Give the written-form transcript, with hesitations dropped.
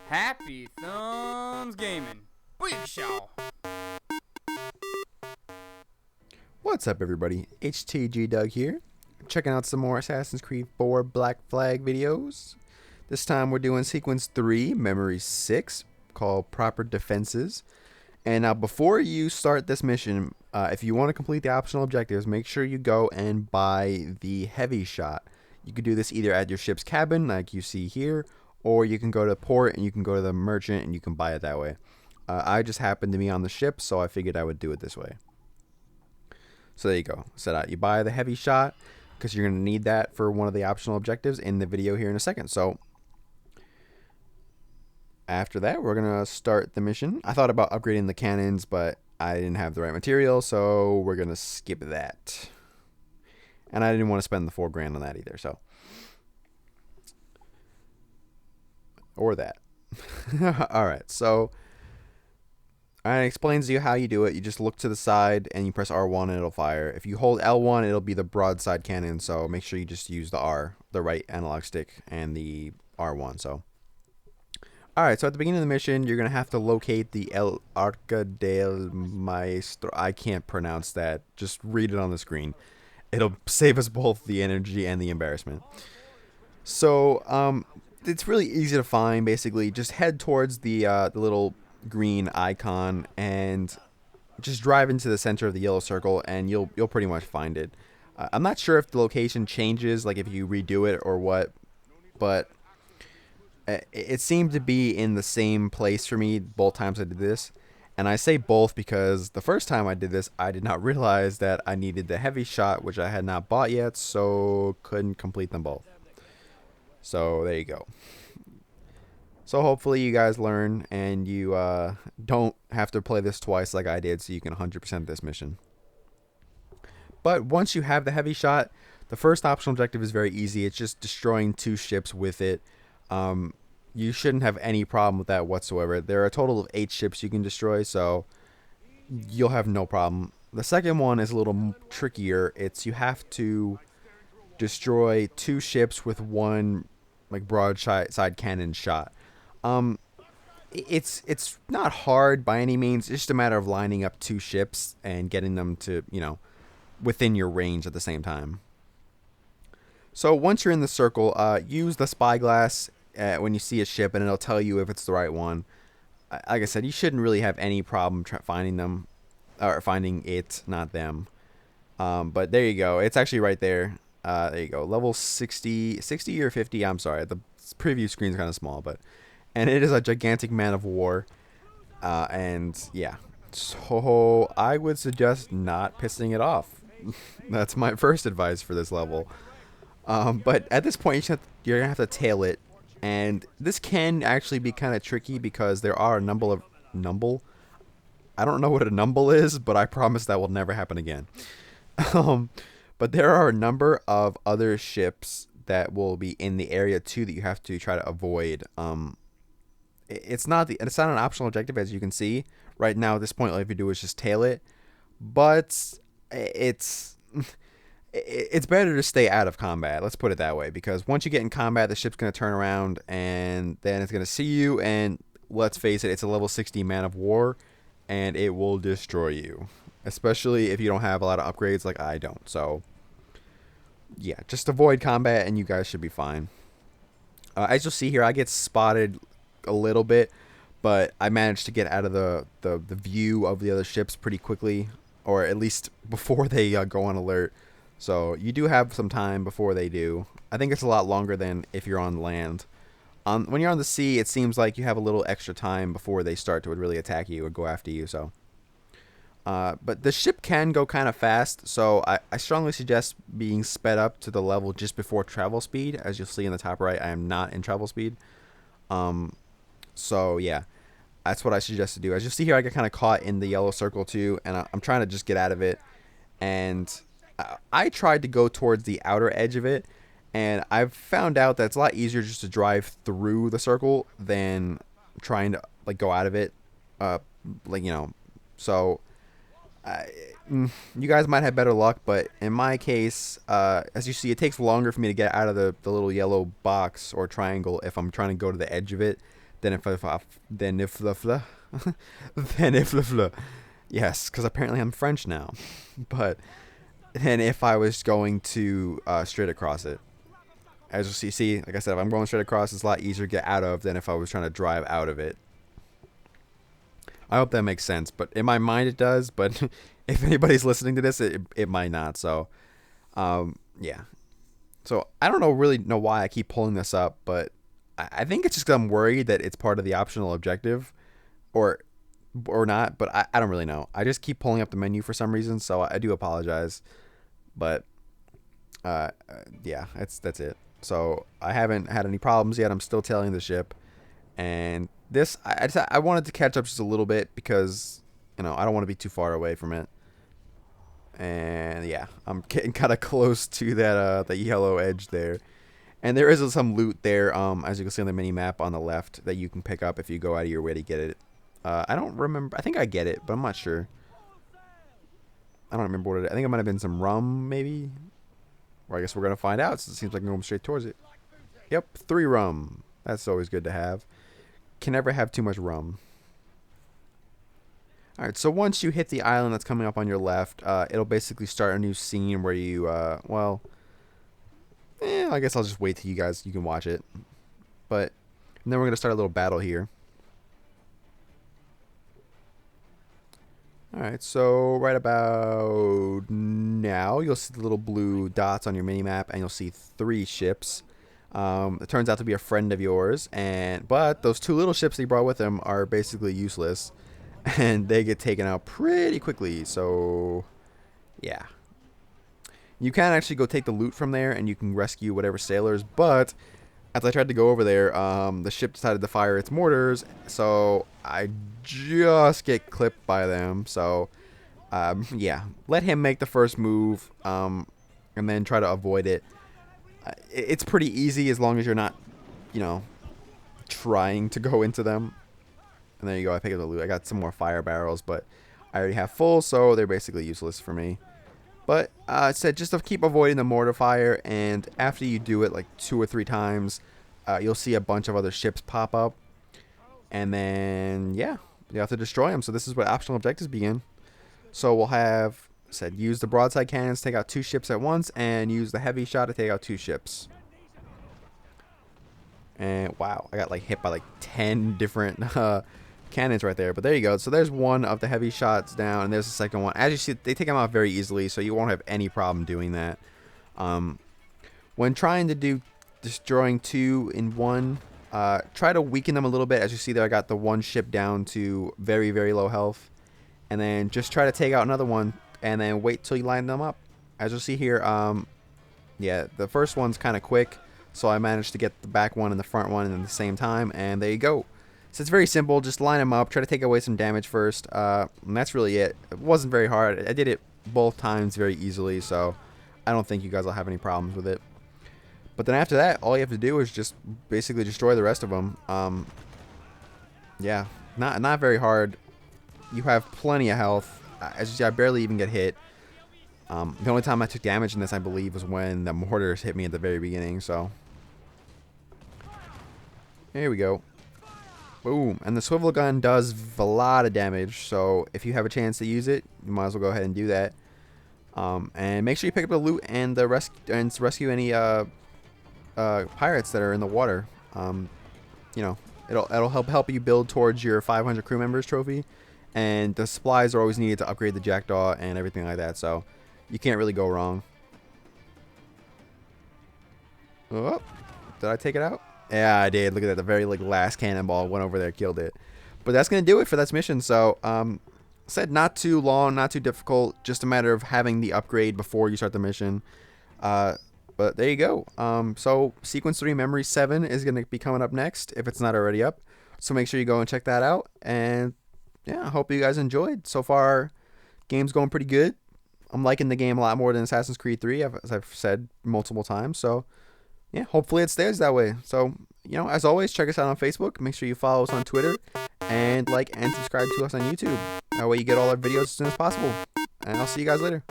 Happy Thumbs Gaming. Big show. What's up, everybody? HTG Doug here, checking out some more Assassin's Creed 4 Black Flag videos. This time we're doing sequence 3, memory 6, called Proper Defenses. And now before you start this mission, if you want to complete the optional objectives, make sure you go and buy the heavy shot. You could do this either at your ship's cabin, like you see here, or you can go to the port and you can go to the merchant and you can buy it that way. I just happened to be on the ship, so I figured I would do it this way. So there you go. Set out. You buy the heavy shot because you're going to need that for one of the optional objectives in the video here in a second. So after that, we're going to start the mission. I thought about upgrading the cannons, but I didn't have the right material, so we're going to skip that. And I didn't want to spend the $4,000 on that either, so. Or that. Alright, so it explains to you how you do it. You just look to the side and you press R1 and it'll fire. If you hold L1, it'll be the broadside cannon, so make sure you just use the R, the right analog stick, and the R1. So, alright, so at the beginning of the mission, you're going to have to locate the El Arca del Maestro. I can't pronounce that. Just read it on the screen. It'll save us both the energy and the embarrassment. So, it's really easy to find, basically. Just head towards the little green icon and just drive into the center of the yellow circle and you'll pretty much find it. I'm not sure if the location changes, like if you redo it or what, but it seemed to be in the same place for me both times I did this. And I say both because the first time I did this, I did not realize that I needed the heavy shot, which I had not bought yet, so couldn't complete them both. So there you go. So hopefully you guys learn and you don't have to play this twice like I did, so you can 100% this mission. But once you have the heavy shot, the first optional objective is very easy. It's just destroying 2 ships with it. You shouldn't have any problem with that whatsoever. There are a total of 8 ships you can destroy, so you'll have no problem. The second one is a little trickier. You have to destroy 2 ships with 1 like broadside cannon shot. It's not hard by any means. It's just a matter of lining up 2 ships and getting them to, within your range at the same time. So once you're in the circle, use the spyglass when you see a ship, and it'll tell you if it's the right one. Like I said, you shouldn't really have any problem finding them, or finding it, not them. But there you go. It's actually right there. There you go. Level 60 or 50. I'm sorry. The preview screen's kind of small, but. And it is a gigantic man of war. And yeah. So I would suggest not pissing it off. That's my first advice for this level. But at this point, you're going to have to tail it. And this can actually be kind of tricky because there are a number of. Numble? I don't know what a numble is, but I promise that will never happen again. But there are a number of other ships that will be in the area too that you have to try to avoid. It's not an optional objective, as you can see right now. At this point, all you have to do is just tail it, but it's better to stay out of combat. Let's put it that way, because once you get in combat, the ship's going to turn around and then it's going to see you. And let's face it, it's a level 60 man of war, and it will destroy you, especially if you don't have a lot of upgrades like I don't. So yeah, just avoid combat and you guys should be fine. As you'll see here, I get spotted a little bit, but I managed to get out of the view of the other ships pretty quickly, or at least before they go on alert. So you do have some time before they do. I think it's a lot longer than if you're on land. When you're on the sea, it seems like you have a little extra time before they start to really attack you or go after you. So but the ship can go kind of fast, so I strongly suggest being sped up to the level just before travel speed. As you'll see in the top right, I am not in travel speed. So yeah, that's what I suggest to do. As you see here, I get kind of caught in the yellow circle too, and I'm trying to just get out of it. And I tried to go towards the outer edge of it, and I've found out that it's a lot easier just to drive through the circle than trying to like go out of it. So you guys might have better luck, but in my case, as you see, it takes longer for me to get out of the little yellow box or triangle if I'm trying to go to the edge of it than if than if the than if the yes, because apparently I'm French now, but than if I was going to straight across it. As you see, like I said, if I'm going straight across, it's a lot easier to get out of than if I was trying to drive out of it. I hope that makes sense, but in my mind it does, but if anybody's listening to this, it might not, so, yeah. So, I don't really know why I keep pulling this up, but I think it's just because I'm worried that it's part of the optional objective, or not, but I don't really know. I just keep pulling up the menu for some reason, so I do apologize, but, yeah, that's it. So, I haven't had any problems yet. I'm still tailing the ship, and this, I wanted to catch up just a little bit because, I don't want to be too far away from it. And yeah, I'm getting kind of close to that the yellow edge there. And there is some loot there, as you can see on the mini map on the left, that you can pick up if you go out of your way to get it. I don't remember. I think I get it, but I'm not sure. I don't remember what it is. I think it might have been some rum, maybe. Or I guess we're going to find out, since it seems like I'm going straight towards it. Yep, 3 rum. That's always good to have. Can never have too much rum. Alright, so once you hit the island that's coming up on your left, it'll basically start a new scene where you, well, I guess I'll just wait till you can watch it. But, and then we're going to start a little battle here. Alright, so right about now, you'll see the little blue dots on your mini-map, and you'll see 3 ships. It turns out to be a friend of yours, but those 2 little ships that he brought with him are basically useless, and they get taken out pretty quickly, so yeah. You can actually go take the loot from there, and you can rescue whatever sailors, but as I tried to go over there, the ship decided to fire its mortars, so I just get clipped by them, so yeah. Let him make the first move, and then try to avoid it. It's pretty easy as long as you're not, trying to go into them. And there you go, I picked up the loot. I got some more fire barrels, but I already have full, so they're basically useless for me. But I said just to keep avoiding the mortar fire, and after you do it like 2 or 3 times, you'll see a bunch of other ships pop up. And then, yeah, you have to destroy them. So this is what optional objectives begin. So we'll have, use the broadside cannons to take out 2 ships at once, and use the heavy shot to take out 2 ships. And wow, I got like hit by like 10 different cannons right there. But there you go. So there's one of the heavy shots down, and there's the second one. As you see, they take them out very easily, so you won't have any problem doing that. When trying to do destroying 2 in 1, try to weaken them a little bit. As you see there, I got the 1 ship down to very, very low health. And then just try to take out another one, and then wait till you line them up. As you'll see here, yeah, the first one's kind of quick, so I managed to get the back one and the front one at the same time, and there you go. So it's very simple. Just line them up, try to take away some damage first, and that's really it. It wasn't very hard. I did it both times very easily, so I don't think you guys will have any problems with it. But then after that, all you have to do is just basically destroy the rest of them. Yeah, not very hard. You have plenty of health. As you see, I barely even get hit. The only time I took damage in this, I believe, was when the mortars hit me at the very beginning. So here we go. Boom. And the swivel gun does a lot of damage. So if you have a chance to use it, you might as well go ahead and do that. And make sure you pick up the loot and rescue any pirates that are in the water. It'll help you build towards your 500 crew members trophy. And the supplies are always needed to upgrade the Jackdaw and everything like that, so you can't really go wrong. Oh, did I take it out? Yeah, I did. Look at that. The very last cannonball went over there, killed it. But that's going to do it for this mission. So, said not too long, not too difficult. Just a matter of having the upgrade before you start the mission. But there you go. So, Sequence 3 Memory 7 is going to be coming up next, if it's not already up. So make sure you go and check that out. And yeah, I hope you guys enjoyed. So far, game's going pretty good. I'm liking the game a lot more than Assassin's Creed 3, as I've said multiple times. So, yeah, hopefully it stays that way. So, as always, check us out on Facebook. Make sure you follow us on Twitter. And like and subscribe to us on YouTube. That way you get all our videos as soon as possible. And I'll see you guys later.